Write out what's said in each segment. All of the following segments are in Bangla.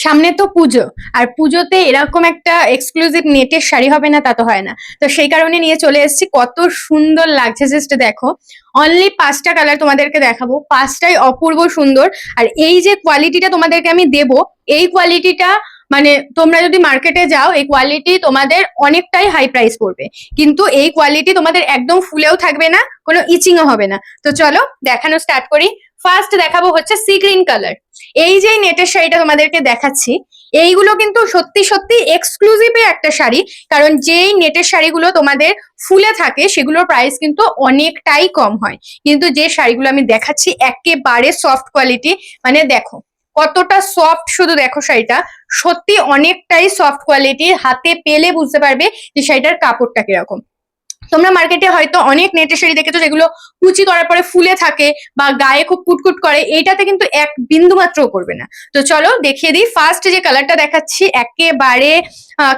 সামনে তো পুজো, আর পুজোতে এরকম একটা এক্সক্লুসিভ নেটের শাড়ি হবে না তা তো হয় না। তো সেই কারণে নিয়ে চলে এসেছি, কত সুন্দর লাগছে জাস্ট দেখো। অনলি 5টা কালার তোমাদেরকে দেখাবো, 5টাই অপূর্ব সুন্দর। আর এই যে কোয়ালিটিটা তোমাদেরকে আমি দেব, এই কোয়ালিটিটা মানে তোমরা যদি মার্কেটে যাও এই কোয়ালিটি তোমাদের অনেকটাই হাই প্রাইস পড়বে, কিন্তু এই কোয়ালিটি তোমাদের একদম ফুলেও থাকবে না, কোনো ইচিংও হবে না। তো চলো দেখানো স্টার্ট করি। ফার্স্ট দেখাবো হচ্ছে সি গ্রিন কালার। এই যে নেটের শাড়িটা তোমাদেরকে দেখাচ্ছি, এইগুলো কিন্তু সত্যি সত্যি এক্সক্লুসিভ একটা শাড়ি। কারণ যেই নেটের শাড়িগুলো তোমাদের ফুলে থাকে সেগুলোর প্রাইস কিন্তু অনেকটাই কম হয়, কিন্তু যে শাড়িগুলো আমি দেখাচ্ছি একেবারে সফট কোয়ালিটি। মানে দেখো কতটা সফট, শুধু দেখো শাড়িটা সত্যি অনেকটাই সফট কোয়ালিটি। হাতে পেলে বুঝতে পারবে যে শাড়িটার কাপড়টা কিরকম। তোমরা মার্কেটে হয়তো অনেক নেটের শাড়ি দেখেছো যেগুলো কুচি করার পরে ফুলে থাকে বা গায়ে খুব কুটকুট করে, এইটাতে কিন্তু এক বিন্দু মাত্রও করবে না। তো চলো দেখিয়ে দিই। ফার্স্ট যে কালারটা দেখাচ্ছি একেবারে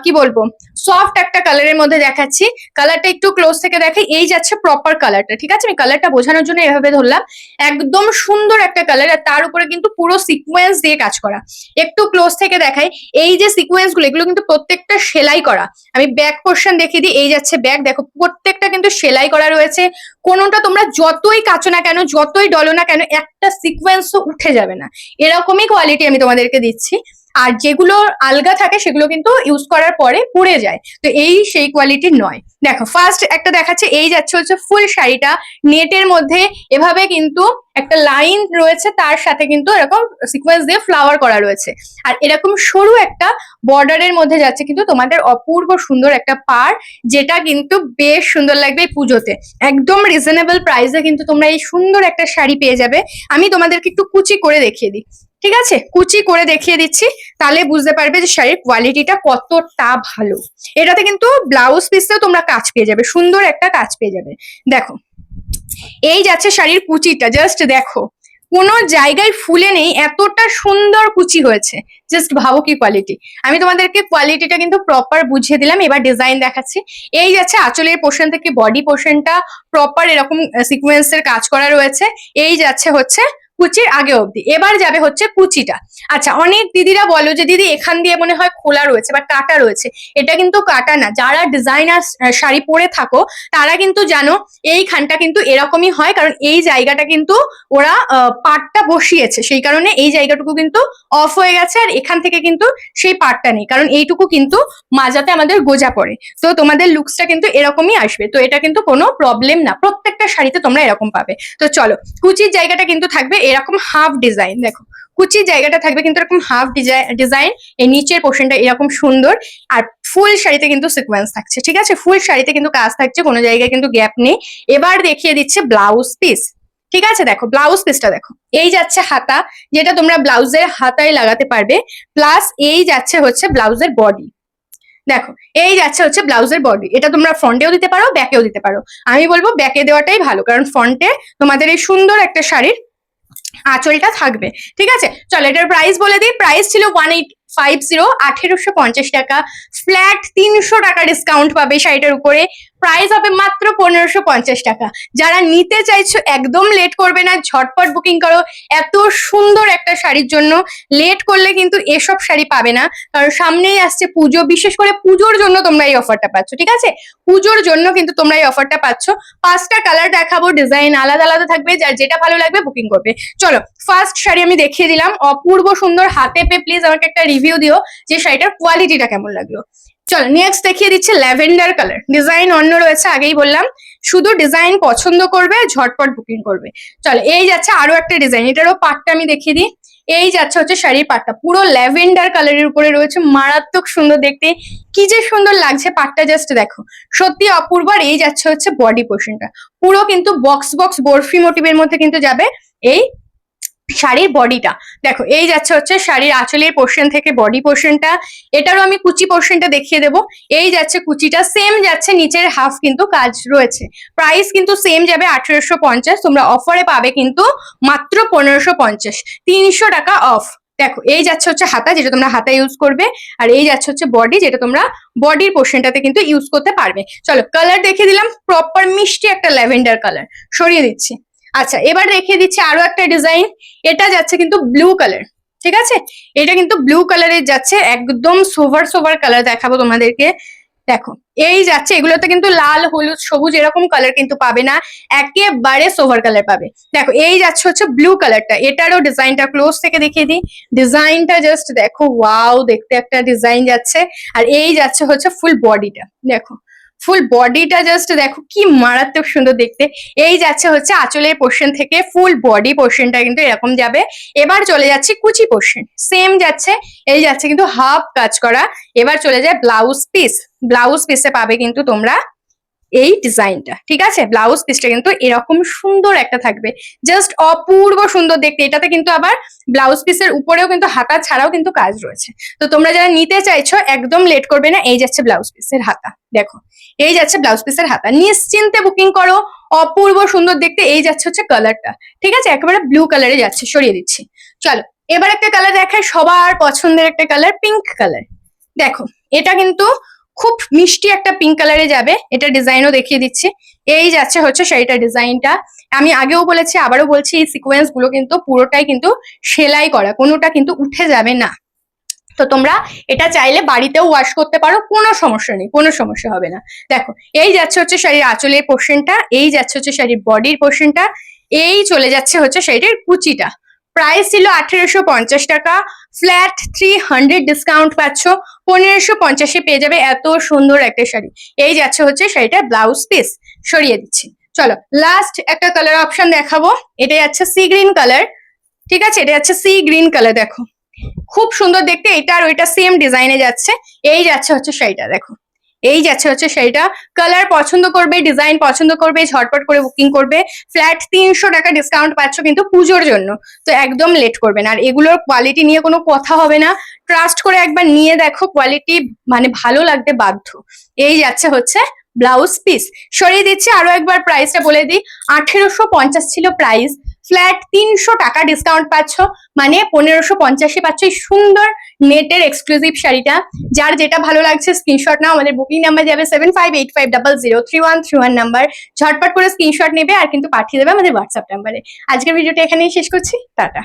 কি বলবো, সফট একটা কালারের মধ্যে দেখাচ্ছি। কালারটা একটু ক্লোজ থেকে দেখাই, এই যাচ্ছে প্রপার কালারটা, ঠিক আছে? আমি কালারটা বোঝানোর জন্য এভাবে ধরলাম। একদম সুন্দর একটা কালার, আর তার উপরে কিন্তু পুরো সিকোয়েন্স দিয়ে কাজ করা। একটু ক্লোজ থেকে দেখাই, এই যে সিকোয়েন্স গুলো এগুলো কিন্তু প্রত্যেকটা সেলাই করা। আমি ব্যাক পোর্শন দেখিয়ে দিই, এই যাচ্ছে ব্যাক, দেখো প্রত্যেকটা কিন্তু সেলাই করা রয়েছে। কোনোটা তোমরা যতই কাচো না কেন, যতই ডলো না কেন, একটা সিকোয়েন্সও উঠে যাবে না, এরকমই কোয়ালিটি আমি তোমাদেরকে দিচ্ছি। আর যেগুলো আলগা থাকে সেগুলো কিন্তু ইউজ করার পরে পুড়ে যায়, তো এই সেই কোয়ালিটির নয়। দেখো ফার্স্ট একটা দেখাচ্ছে, এই যাচ্ছে হচ্ছে ফুল শাড়িটা নেটের মধ্যে এভাবে কিন্তু একটা লাইন রয়েছে, তার সাথে কিন্তু এরকম সিকোয়েন্স দিয়ে ফ্লাওয়ার করা রয়েছে। আর এরকম সরু একটা বর্ডারের মধ্যে যাচ্ছে কিন্তু তোমাদের অপূর্ব সুন্দর একটা পার, যেটা কিন্তু বেশ সুন্দর লাগবে এই পুজোতে। একদম রিজনেবল প্রাইসে কিন্তু তোমরা এই সুন্দর একটা শাড়ি পেয়ে যাবে। আমি তোমাদেরকে একটু কুচি করে দেখিয়ে দিই, ঠিক আছে? কুচি করে দেখিয়ে দিচ্ছি, তাহলে বুঝতে পারবে যে শাড়ির কোয়ালিটিটা কতটা ভালো। এটাতে কিন্তু ব্লাউজ পিসেও তোমরা কাজ পেয়ে যাবে, সুন্দর একটা কাজ পেয়ে যাবে। দেখো এই যাচ্ছে শাড়ির কুচিটা, জাস্ট দেখো কোনো জায়গায় ফুলে নেই, এতটা সুন্দর কুচি হয়েছে। জাস্ট ভাবো কি কোয়ালিটি। আমি তোমাদেরকে কোয়ালিটিটা কিন্তু প্রপার বুঝিয়ে দিলাম, এবার ডিজাইন দেখাচ্ছি। এই যাচ্ছে আঁচলের পোর্শন থেকে বডি পোর্শনটা প্রপার এরকম সিকোয়েন্সের কাজ করা রয়েছে। এই যাচ্ছে হচ্ছে কুচির আগে অবধি, এবার যাবে হচ্ছে কুচিটা। আচ্ছা, অনেক দিদিরা বলো যে দিদি এখান দিয়ে মনে হয় খোলা রয়েছে বা কাটা রয়েছে, এটা কিন্তু কাটা না। যারা ডিজাইনার শাড়ি পরে থাকো তারা কিন্তু জানো এইখানটা কিন্তু এরকমই হয়, কারণ এই জায়গাটা কিন্তু ওরা পাটটা বসিয়েছে, সেই কারণে এই জায়গাটুকু কিন্তু অফ হয়ে গেছে, আর এখান থেকে কিন্তু সেই পাটটা নেই, কারণ এইটুকু কিন্তু মাজাতে আমাদের গোজা পড়ে। তো তোমাদের লুকসটা কিন্তু এরকমই আসবে, তো এটা কিন্তু কোনো প্রবলেম না, প্রত্যেকটা শাড়িতে তোমরা এরকম পাবে। তো চলো, কুচির জায়গাটা কিন্তু থাকবে এরকম হাফ ডিজাইন। দেখো কুচির জায়গাটা থাকবে কিন্তু এরকম হাফ ডিজাইন, এই নিচের পোর্শনটা এরকম সুন্দর। আর ফুল শাড়িতে কিন্তু সিকোয়েন্স থাকছে, ঠিক আছে? ফুল শাড়িতে কিন্তু কাজ থাকছে, কোনো জায়গায় কিন্তু গ্যাপ নেই। এবার দেখিয়ে দিচ্ছে ব্লাউজ পিস, ঠিক আছে? দেখো ব্লাউজ পিসটা দেখো, এই যাচ্ছে হাতা, যেটা তোমরা ব্লাউজের হাতায় লাগাতে পারবে। প্লাস এই যাচ্ছে হচ্ছে ব্লাউজের বডি। দেখো এই যাচ্ছে হচ্ছে ব্লাউজের বডি, এটা তোমরা ফ্রন্টেও দিতে পারো, ব্যাকেও দিতে পারো। আমি বলবো ব্যাকে দেওয়াটাই ভালো, কারণ ফ্রন্টে তোমাদের এই সুন্দর একটা শাড়ির আঁচলটা থাকবে, ঠিক আছে? চলো এটার প্রাইস বলে দিই। প্রাইস ছিল 1850, 1850 টাকা। ফ্ল্যাট 300 টাকা ডিসকাউন্ট পাবে শাড়িটার উপরে, প্রাইস হবে মাত্র 1550 টাকা। যারা নিতে চাইছো একদম লেট করবে না, ঝটপট বুকিং করো। এত সুন্দর একটা শাড়ির জন্য লেট করলে কিন্তু এসব শাড়ি পাবে না, কারণ সামনেই আসছে পুজো, বিশেষ করে পুজোর জন্য তোমরা এই অফারটা পাচ্ছ, ঠিক আছে? পুজোর জন্য কিন্তু তোমরা এই অফারটা পাচ্ছ। 5টা কালার দেখাবো, ডিজাইন আলাদা আলাদা থাকবে, যার যেটা ভালো লাগবে বুকিং করবে। চলো ফার্স্ট শাড়ি আমি দেখিয়ে দিলাম, অপূর্ব সুন্দর। হাতে পেয়ে প্লিজ আমাকে একটা রিভিউ দিও যে শাড়িটার কোয়ালিটিটা কেমন লাগলো। চলো নেক্সট দেখিয়ে দিচ্ছে ল্যাভেন্ডার কালার। ডিজাইন অন্য রয়েছে, আগেই বললাম, শুধু ডিজাইন পছন্দ করবে, ঝটপট বুকিং করবে। চলো এই যাচ্ছে আরো একটা ডিজাইন, এটারও পাটটা আমি দেখিয়ে দিই। এই যাচ্ছে হচ্ছে শাড়ির পাটটা, পুরো ল্যাভেন্ডার কালারের উপরে রয়েছে, মারাত্মক সুন্দর দেখতে। কি যে সুন্দর লাগছে পাটটা, জাস্ট দেখো সত্যি অপূর্ব। আর এই যাচ্ছে হচ্ছে বডি পোর্শনটা, পুরো কিন্তু বক্স বক্স বরফি মোটিভের মধ্যে কিন্তু যাবে এই শাড়ির বডিটা। দেখো এই যাচ্ছে হচ্ছে শাড়ির আঁচলের পোর্শন থেকে বডি পোর্শনটা। এটারও আমি কুচি পোর্শনটা দেখিয়ে দেবো। এই যাচ্ছে কুচিটা, সেম যাচ্ছে নিচের হাফ কিন্তু কাজ রয়েছে। প্রাইস কিন্তু সেম যাবে 1850, তোমরা অফারে পাবে কিন্তু মাত্র 1550, 300 টাকা অফ। দেখো এই যাচ্ছে হচ্ছে হাতা, যেটা তোমরা হাতা ইউজ করবে, আর এই যাচ্ছে হচ্ছে বডি, যেটা তোমরা বডির পোর্শনটাতে কিন্তু ইউজ করতে পারবে। চলো কালার দেখিয়ে দিলাম, প্রপার মিষ্টি একটা ল্যাভেন্ডার কালার, সরিয়ে দিচ্ছি। আচ্ছা এবার দেখিয়ে দিচ্ছি আরো একটা ডিজাইন, এটা যাচ্ছে কিন্তু ব্লু কালার। ঠিক আছে, এটা কিন্তু ব্লু কালারের যাচ্ছে, একদম সোভার সোভার কালার দেখাবো তোমাদেরকে। দেখো এই যাচ্ছে, এগুলোতে কিন্তু লাল হলুদ সবুজ এরকম কালার কিন্তু পাবে না, একেবারে সোভার কালার পাবে। দেখো এই যাচ্ছে হচ্ছে ব্লু কালারটা, এটারও ডিজাইনটা ক্লোজ থেকে দেখিয়ে দিই। ডিজাইনটা জাস্ট দেখো, ওয়াও দেখতে একটা ডিজাইন যাচ্ছে। আর এই যাচ্ছে হচ্ছে ফুল বডিটা, দেখো ফুল বডিটা জাস্ট দেখো কি মারাত্মক সুন্দর দেখতে। এই যাচ্ছে হচ্ছে আঁচলের পোর্শন থেকে ফুল বডি পোর্শনটা কিন্তু এরকম যাবে। এবার চলে যাচ্ছে কুচি পোর্শন, সেম যাচ্ছে, এই যাচ্ছে কিন্তু হাফ কাজ করা। এবার চলে যায় ব্লাউজ পিস, ব্লাউজ পিসে পাবে কিন্তু তোমরা এই ডিজাইনটা, ঠিক আছে। ব্লাউজ পিসটা কিন্তু এরকম সুন্দর একটা থাকবে, জাস্ট অপূর্ব সুন্দর দেখতে। এটাতে কিন্তু আবার ব্লাউজ পিসের উপরেও কিন্তু হাতা ছাড়াও কিন্তু কাজ রয়েছে। তো তোমরা যারা নিতে চাইছো একদম লেট করবে না, এই যাচ্ছে ব্লাউজ পিসের হাতা, দেখো এই যাচ্ছে ব্লাউজ পিসের হাতা, নিশ্চিন্তে বুকিং করো, অপূর্ব সুন্দর দেখতে। এই যাচ্ছে হচ্ছে কালারটা, ঠিক আছে, একেবারে ব্লু কালারে যাচ্ছে, সরিয়ে দিচ্ছি। চলো এবার একটা কালার দেখায়, সবার পছন্দের একটা কালার, পিঙ্ক কালার। দেখো এটা কিন্তু খুব মিষ্টি একটা পিঙ্ক কালারে যাবে, এটা ডিজাইনও দেখিয়ে দিচ্ছি। এই যাচ্ছে হচ্ছে সেইটা ডিজাইনটা, আমি আগেও বলেছি আবারও বলছি, এই সিকোয়েন্স গুলো কিন্তু পুরোটাই কিন্তু সেলাই করা, কোনোটা কিন্তু উঠে যাবে না। তো তোমরা এটা চাইলে বাড়িতেও ওয়াশ করতে পারো, কোনো সমস্যা নেই, কোনো সমস্যা হবে না। দেখো এই যাচ্ছে হচ্ছে শাড়ির আঁচলের পোর্শনটা, এই যাচ্ছে হচ্ছে শাড়ির বডির পোর্শনটা, এই চলে যাচ্ছে হচ্ছে শাড়ির কুচিটা। প্রাইস ছিল 1850 টাকা, ফ্ল্যাট 300 ডিসকাউন্ট পাচ্ছ, 1550 পেয়ে যাবে এত সুন্দর একটা শাড়ি। এই যাচ্ছে হচ্ছে শাড়িটার ব্লাউজ পিস, সরিয়ে দিচ্ছি। চলো লাস্ট একটা কালার অপশন দেখাবো, এটা যাচ্ছে সি গ্রিন কালার, ঠিক আছে, এটা যাচ্ছে সি গ্রিন কালার। দেখো খুব সুন্দর দেখতে, এটা আর ওইটা সেম ডিজাইনে যাচ্ছে। এই যাচ্ছে হচ্ছে শাড়িটা, দেখো এই যাচ্ছে হচ্ছে শাড়িটা। কালার পছন্দ করবে, ডিজাইন পছন্দ করবে, ঝটপট করে বুকিং করবে। ফ্ল্যাট 300 টাকা ডিসকাউন্ট পাচ্ছ কিন্তু পুজোর জন্য, তো একদম লেট করবে না। আর এগুলোর কোয়ালিটি নিয়ে কোনো কথা হবে না, ট্রাস্ট করে একবার নিয়ে দেখো, কোয়ালিটি মানে ভালো লাগতে বাধ্য। এই যাচ্ছে হচ্ছে ব্লাউজ পিস, সরিয়ে দিচ্ছি। আরো একবার প্রাইসটা বলে দিই, 1850 ছিল প্রাইস, ফ্ল্যাট 300 টাকা ডিসকাউন্ট পাচ্ছ, মানে 1550 পাচ্ছ এই সুন্দর নেটের এক্সক্লুসিভ শাড়িটা। যার যেটা ভালো লাগছে স্ক্রিনশট নাও, আমাদের বুকিং নাম্বার যাবে 7585003131 নাম্বার, ঝটপট করে স্ক্রিনশট নেবে আর কিন্তু পাঠিয়ে দেবে আমাদের হোয়াটসঅ্যাপ নাম্বারে। আজকের ভিডিওটা এখানেই শেষ করছি, টাটা।